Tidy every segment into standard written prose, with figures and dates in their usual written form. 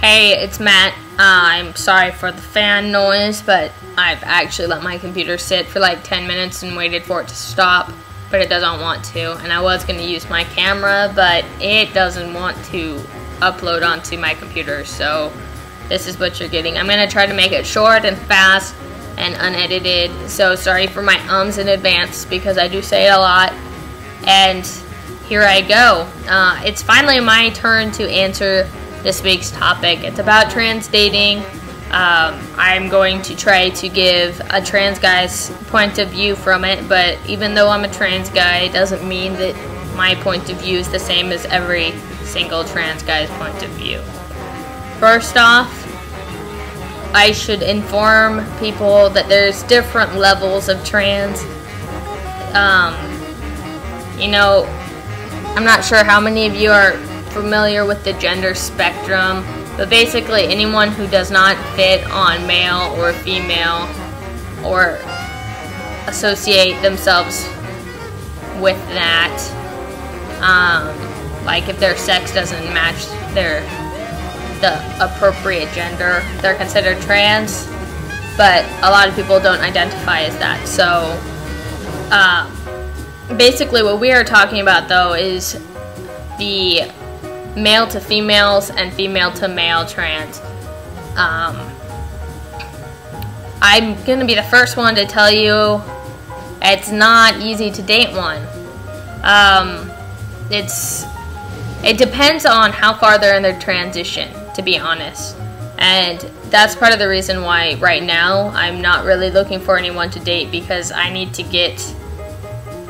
Hey, it's Matt. I'm sorry for the fan noise, but I've actually let my computer sit for like 10 minutes and waited for it to stop, but it doesn't want to. And I was going to use my camera, but it doesn't want to upload onto my computer, so this is what you're getting. I'm going to try to make it short and fast and unedited, so sorry for my ums in advance because I do say it a lot. And here I go. It's finally my turn to answer this week's topic. It's about trans dating. I'm going to try to give a trans guy's point of view from it, but even though I'm a trans guy, it doesn't mean that my point of view is the same as every single trans guy's point of view. First off, I should inform people that there's different levels of trans. I'm not sure how many of you are familiar with the gender spectrum, but basically anyone who does not fit on male or female or associate themselves with that, like if their sex doesn't match the appropriate gender, they're considered trans, but a lot of people don't identify as that. So basically what we are talking about though is the male to females and female to male trans. I'm gonna be the first one to tell you it's not easy to date one. It depends on how far they're in their transition, to be honest. And that's part of the reason why right now I'm not really looking for anyone to date, because I need to get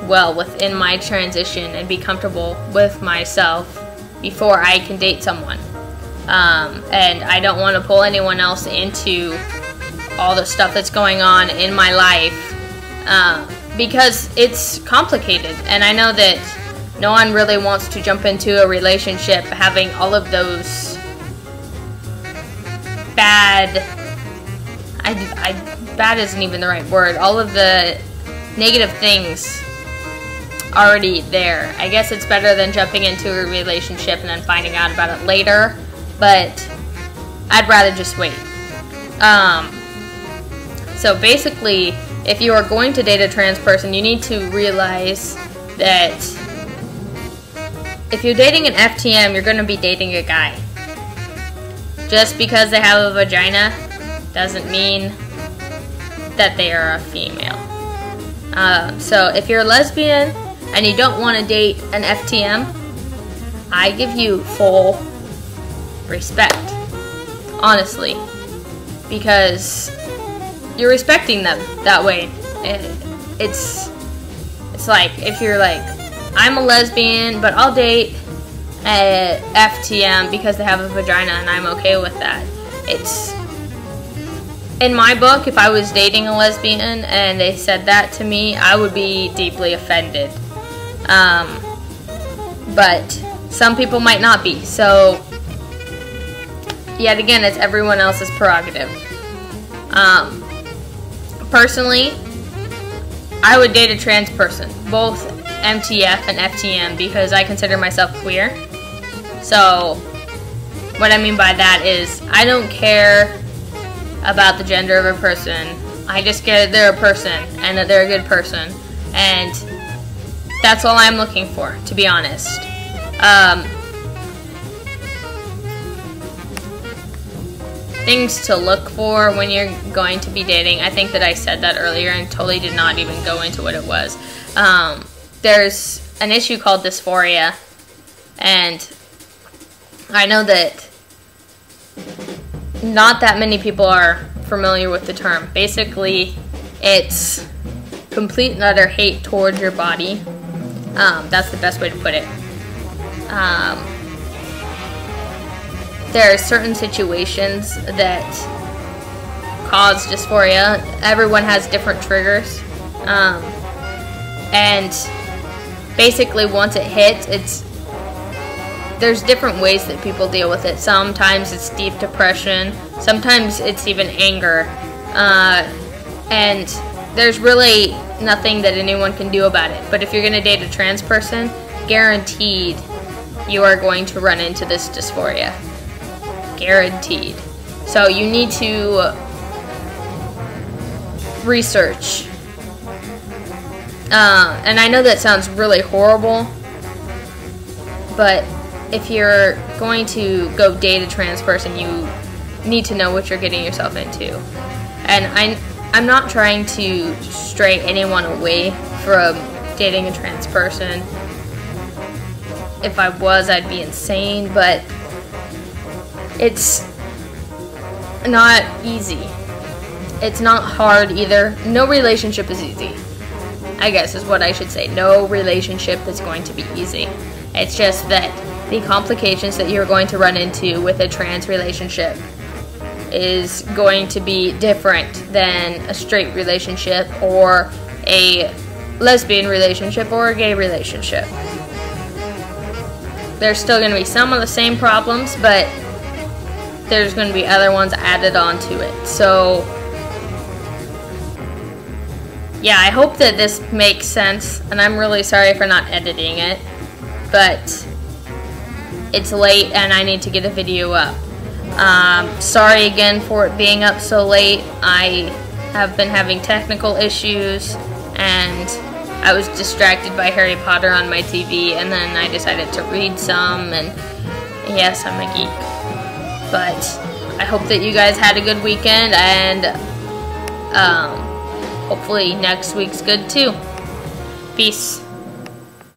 well within my transition and be comfortable with myself before I can date someone. And I don't want to pull anyone else into all the stuff that's going on in my life because it's complicated, and I know that no one really wants to jump into a relationship having all of those bad isn't even the right word, all of the negative things already there. I guess it's better than jumping into a relationship and then finding out about it later, but I'd rather just wait. So basically, if you are going to date a trans person, you need to realize that if you're dating an FTM, you're going to be dating a guy. Just because they have a vagina doesn't mean that they are a female. So if you're a lesbian and you don't want to date an FTM, I give you full respect, honestly, because you're respecting them that way. It's like if you're like, I'm a lesbian, but I'll date a FTM because they have a vagina and I'm okay with that. It's, in my book, if I was dating a lesbian and they said that to me, I would be deeply offended. But some people might not be, so yet again, it's everyone else's prerogative. Personally, I would date a trans person, both MTF and FTM, because I consider myself queer. So what I mean by that is I don't care about the gender of a person. I just care that they're a person and that they're a good person, and that's all I'm looking for, to be honest. Things to look for when you're going to be dating. I think that I said that earlier and totally did not even go into what it was. There's an issue called dysphoria, and I know that not that many people are familiar with the term. Basically, it's complete and utter hate towards your body. That's the best way to put it. There are certain situations that cause dysphoria. Everyone has different triggers. And basically once it hits, there's different ways that people deal with it. Sometimes it's deep depression. Sometimes it's even anger. And there's really nothing that anyone can do about it. But if you're going to date a trans person, guaranteed you are going to run into this dysphoria. guaranteed. So you need to research. And I know that sounds really horrible, but if you're going to go date a trans person, you need to know what you're getting yourself into. And I'm not trying to stray anyone away from dating a trans person. If I was, I'd be insane, but it's not easy. It's not hard either. No relationship is easy, I guess is what I should say. No relationship is going to be easy. It's just that the complications that you're going to run into with a trans relationship is going to be different than a straight relationship or a lesbian relationship or a gay relationship. There's still going to be some of the same problems, but there's going to be other ones added onto it. So yeah, I hope that this makes sense, and I'm really sorry for not editing it, but it's late and I need to get a video up. Sorry again for it being up so late. I have been having technical issues, and I was distracted by Harry Potter on my TV, and then I decided to read some, and yes, I'm a geek. But I hope that you guys had a good weekend, and hopefully next week's good too. Peace.